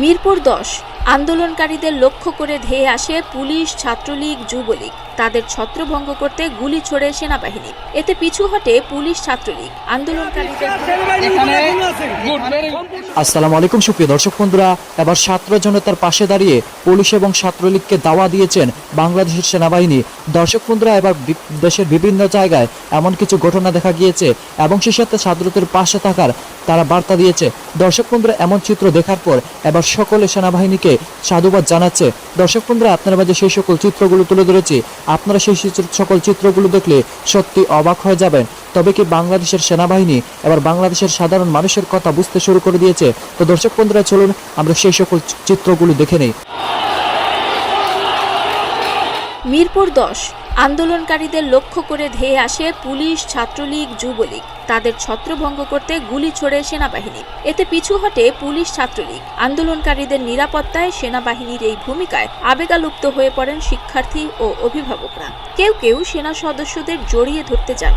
মিরপুর ১০ আন্দোলনকারীদের লক্ষ্য করে ধেয়ে আসে পুলিশ, ছাত্রলীগ, যুবলীগ। তাদের ছত্রভঙ্গ করতে গুলি ছোড়ে সেনাবাহিনী। এতে পিছু হটে পুলিশ, ছাত্রলীগ। আন্দোলনকারীদের আসসালামু আলাইকুম সুপ্রিয় দর্শক বন্ধুরা, এবার ছাত্র জনতার পাশে দাঁড়িয়ে পুলিশ এবং ছাত্রলীগকে দাওয়া দিয়েছেন বাংলাদেশের সেনাবাহিনী। দর্শক বন্ধুরা, এবার দেশের বিভিন্ন জায়গায় এমন কিছু ঘটনা দেখা গিয়েছে এবং সেই সাথে ছাত্রদের পাশে থাকার তারা বার্তা দিয়েছে। দর্শক বন্ধুরা, এমন চিত্র দেখার পর এবার সকলে সেনাবাহিনীকে সাধুবাদ জানাচ্ছে। দর্শক বন্ধুরা, আপনার মাঝে সেই সকল চিত্রগুলো তুলে ধরেছি। আপনারা সেই সকল চিত্রগুলো দেখলে সত্যি অবাক হয়ে যাবেন। তবে কি বাংলাদেশের সেনাবাহিনী এবার বাংলাদেশের সাধারণ মানুষের কথা বুঝতে শুরু করে দিয়েছে? তো দর্শক বন্ধুরা, চলুন আমরা সেই সকল চিত্রগুলো দেখে নেই। মিরপুর ১০ আন্দোলনকারীদের লক্ষ্য করে ধেয়ে আসে পুলিশ, ছাত্রলীগ, যুবলীগ। তাদের ছত্রভঙ্গ করতে গুলি ছোড়ে সেনাবাহিনী। এতে পিছু হটে পুলিশ, ছাত্রলীগ। আন্দোলনকারীদের নিরাপত্তায় সেনাবাহিনীর এই ভূমিকায় আবেগালুপ্ত হয়ে পড়েন শিক্ষার্থী ও অভিভাবকরা। কেউ কেউ সেনা সদস্যদের জড়িয়ে ধরতে চান।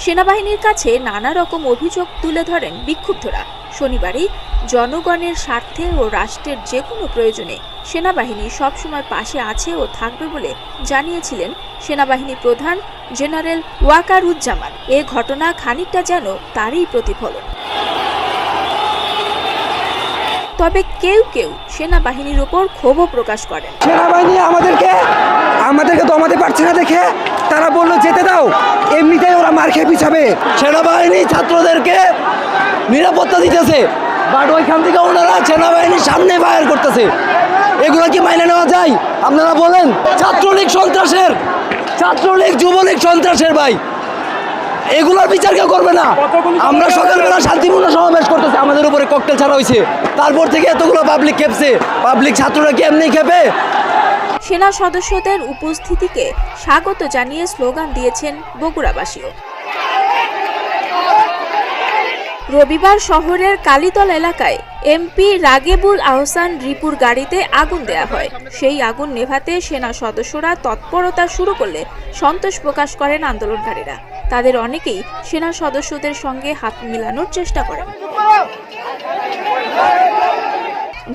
সেনাবাহিনীর কাছে নানা রকম অভিযোগ তুলে ধরেন বিক্ষুব্ধরা। শনিবারই জনগণের স্বার্থে ও রাষ্ট্রের যে কোনো প্রয়োজনে সেনাবাহিনী সবসময় পাশে আছে ও থাকবে বলে জানিয়েছিলেন সেনাবাহিনী প্রধান জেনারেল ওয়াকারুজ্জামান। এ ঘটনা খানিকটা যেন তারই প্রতিফলন। তবে কেউ কেউ সেনাবাহিনীর উপর ক্ষোভও প্রকাশ করেন। সেনাবাহিনী আমাদেরকে দমাতে পারছে না দেখে তারা বললো যেতে দাও, এমনিতেই ওরা মার খেয়ে পিছাবে। সেনাবাহিনী ছাত্রদেরকে নিরাপত্তা দিতেছে, বাট ওইখান থেকে ওনারা সেনাবাহিনীর সামনে ফায়ার করতেছে। এগুলো কি মাইনে নেওয়া যায়? আপনারা বলেন। ছাত্রলীগ সন্ত্রাসের, ছাত্রলীগ যুবলীগ সন্ত্রাসের ভাই, এগুলোর বিচার কেউ করবে না। আমরা সকালবেলা শান্তিপূর্ণ সমাবেশ করতেছি, আমাদের উপরে ককটেল ছাড়া হয়েছে, তারপর থেকে এতগুলো পাবলিক খেপছে। পাবলিক ছাত্ররা কি এমনি খেপে? সেনা সদস্যদের উপস্থিতিকে স্বাগত জানিয়ে স্লোগান দিয়েছেন বগুড়াবাসীও। রবিবার শহরের কালীতলা এলাকায় এমপি রাগেবুল আহসান রিপুর গাড়িতে আগুন দেয়া হয়। সেই আগুন নেভাতে সেনা সদস্যরা তৎপরতা শুরু করলে সন্তোষ প্রকাশ করেন আন্দোলনকারীরা। তাদের অনেকেই সেনা সদস্যদের সঙ্গে হাত মিলানোর চেষ্টা করেন।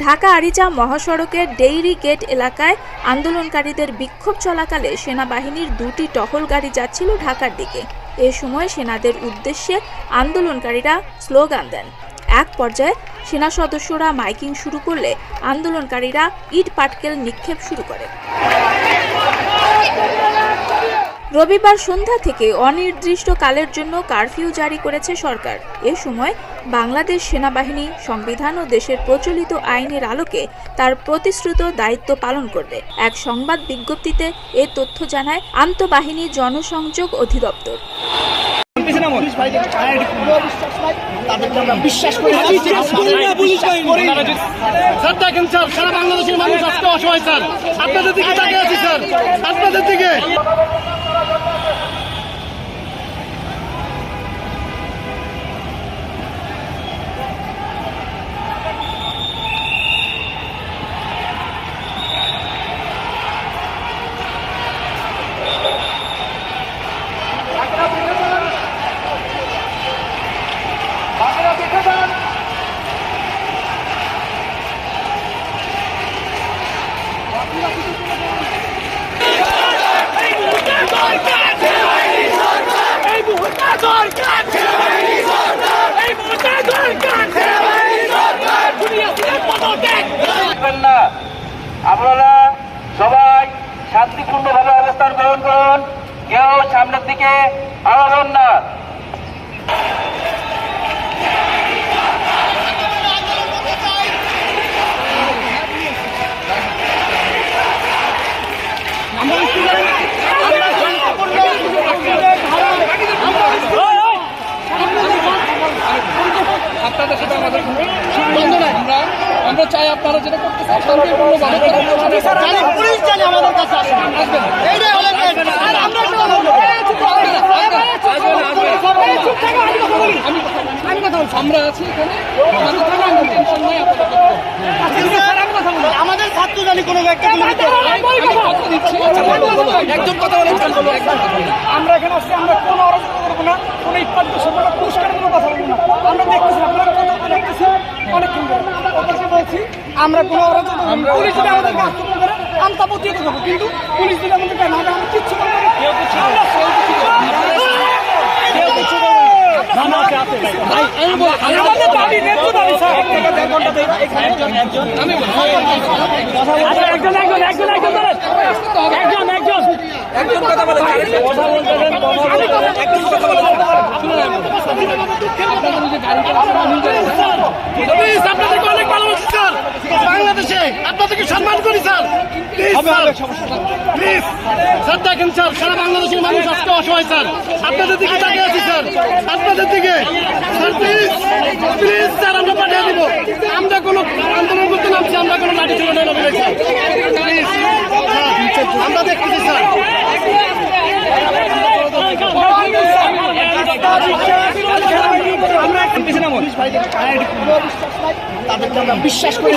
ঢাকা আরিচা মহাসড়কের ডেইরি গেট এলাকায় আন্দোলনকারীদের বিক্ষোভ চলাকালে সেনাবাহিনীর দুটি টহল গাড়ি যাচ্ছিল ঢাকার দিকে। এ সময় সেনাদের উদ্দেশ্যে আন্দোলনকারীরা স্লোগান দেন। এক পর্যায়ে সেনা সদস্যরা মাইকিং শুরু করলে আন্দোলনকারীরা ইট পাটকেল নিক্ষেপ শুরু করে। রবিবার সন্ধ্যা থেকে অনির্দিষ্টকালের জন্য কারফিউ জারি করেছে সরকার। এ সময় বাংলাদেশ সেনাবাহিনী সংবিধান ও দেশের প্রচলিত আইনের আলোকে তার প্রতিশ্রুত দায়িত্ব পালন করবে। এক সংবাদ বিজ্ঞপ্তিতে এ তথ্য জানায় আন্তঃবাহিনী জনসংযোগ অধিদপ্তর। আপনারা সবাই শান্তিপূর্ণভাবে অবস্থান গ্রহণ করুন, কেউ সামনের দিকে আগাবেন না। আপনাদের সাথে আমাদের আমরা চাই আপনারা যেটা করতেছেন শান্তিপূর্ণভাবে পুলিশ জানে আমাদের কাছে আসবেন। এইটাই হলো আমরা আমরা আছি এখানে, আমাদের কোনো টেনশন নাই আপাতত। আমাদের ছাত্র জানি কোনো একটা একজন কথা বলেন, আমরা এখানে আসছি, আমরা কোনো অরাজকতা করবো না, কোনো ইফতার করবো না, পুরস্কারের কোনো কথা বলবো না। আমরা দেখতেছি আপনারা কথা দেখতেছি অনেকক্ষণ ধরে ওদেরকে বলছি আমরা কোনো অরাজকতা করবো না। পুলিশ যদি আমাদেরকে আক্রমণ করে আমি তা প্রতিহত করবো, কিন্তু পুলিশ যদি আমাদেরকে না আমি কিচ্ছু করবো না। আমাদের দাবি ন্যায্য দাবি স্যার। একজন কথা বলেন, প্লিজ আপনাদেরকে অনেক ভালোবাসি স্যার, বাংলাদেশে আপনাদেরকে সম্মান করি স্যার। প্লিজ স্যার দেখেন স্যার, সারা বাংলাদেশের মানুষ আজকে অসহায় স্যার, আপনাদের দিকে তাকিয়ে আছি স্যার, আপনাদের দিকে স্যার। প্লিজ প্লিজ স্যার, আমরা পাঠিয়ে দিব। আমরা কোনো আন্দোলন করতে নামছি, আমরা কোনো লাঠি ছিল না প্লিজ আমরা দেখতেছি স্যার। বিশ্বাস করি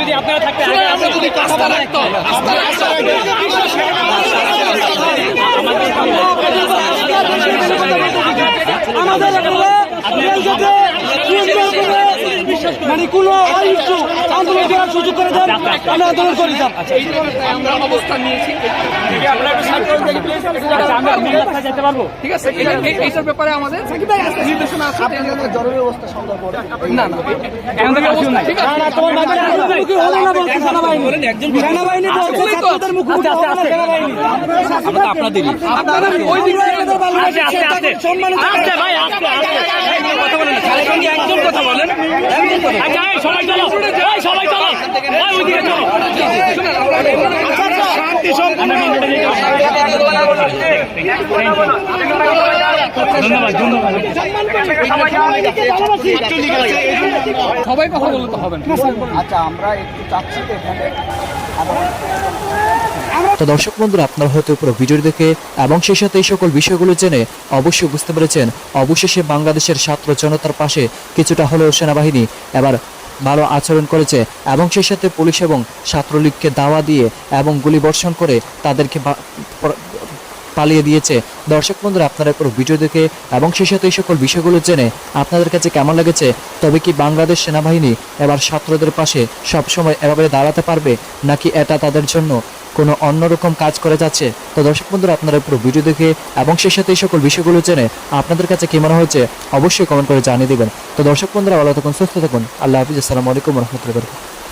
যদি আপনারা থাকতে যদি কাজটা রাখতো মানে কোন আন্দোলন করার সুযোগ করে দেন, আমরা আন্দোলন করি যান। আমরা অবস্থান নিয়েছি, যেতে পারবো, ঠিক আছে? এইটার ব্যাপারে আমাদের নির্দেশনা আছে। জরুরি অবস্থা সন্ধ্যা পরে না না, ঠিক আছে, সেনাবাহিনী বলছে ছাত্রদের মুখোমুখি হবে না সেনাবাহিনী। আপনাদের ওই দিক থেকে সম্মানিত কথা বলেন, একজন কথা বলেন, সবাই চলো, সবাই চলো, ওইদিকে চলো। শান্তি সম্পূর্ণ সবাই কথা বলতে তো হবে না। আচ্ছা আমরা একটু চাচ্ছি এখানে তো দর্শক বন্ধুরা, আপনারা হয়তো পুরো ভিডিও দেখে এবং সেই সাথে এই সকল বিষয়গুলো জেনে অবশ্যই বুঝতে পেরেছেন অবশেষে বাংলাদেশের ছাত্র জনতার পাশে কিছুটা হলেও সেনাবাহিনী এবার ভালো আচরণ করেছে এবং সেই সাথে পুলিশ এবং ছাত্রলীগকে দাওয়া দিয়ে এবং গুলিবর্ষণ করে তাদেরকে পালিয়ে দিয়েছে। দর্শক বন্ধুরা, আপনারা পুরো ভিডিও দেখে এবং সেই সাথে এই সকল বিষয়গুলো জেনে আপনাদের কাছে কেমন লেগেছে? তবে কি বাংলাদেশ সেনাবাহিনী এবার ছাত্রদের পাশে সবসময় এভাবে দাঁড়াতে পারবে, নাকি এটা তাদের জন্য কোনো অন্যরকম কাজ করে যাচ্ছে? তো দর্শক বন্ধুরা, আপনারা পুরো ভিডিও দেখে এবং সেই সাথে এই সকল বিষয়গুলো জেনে আপনাদের কাছে কি মনে হচ্ছে অবশ্যই কমেন্ট করে জানিয়ে দেবেন। তো দর্শক বন্ধুরা, ভালো থাকুন, সুস্থ থাকুন, আল্লাহ হাফিজ, আসসালামু আলাইকুম রহমতুল্লাহ।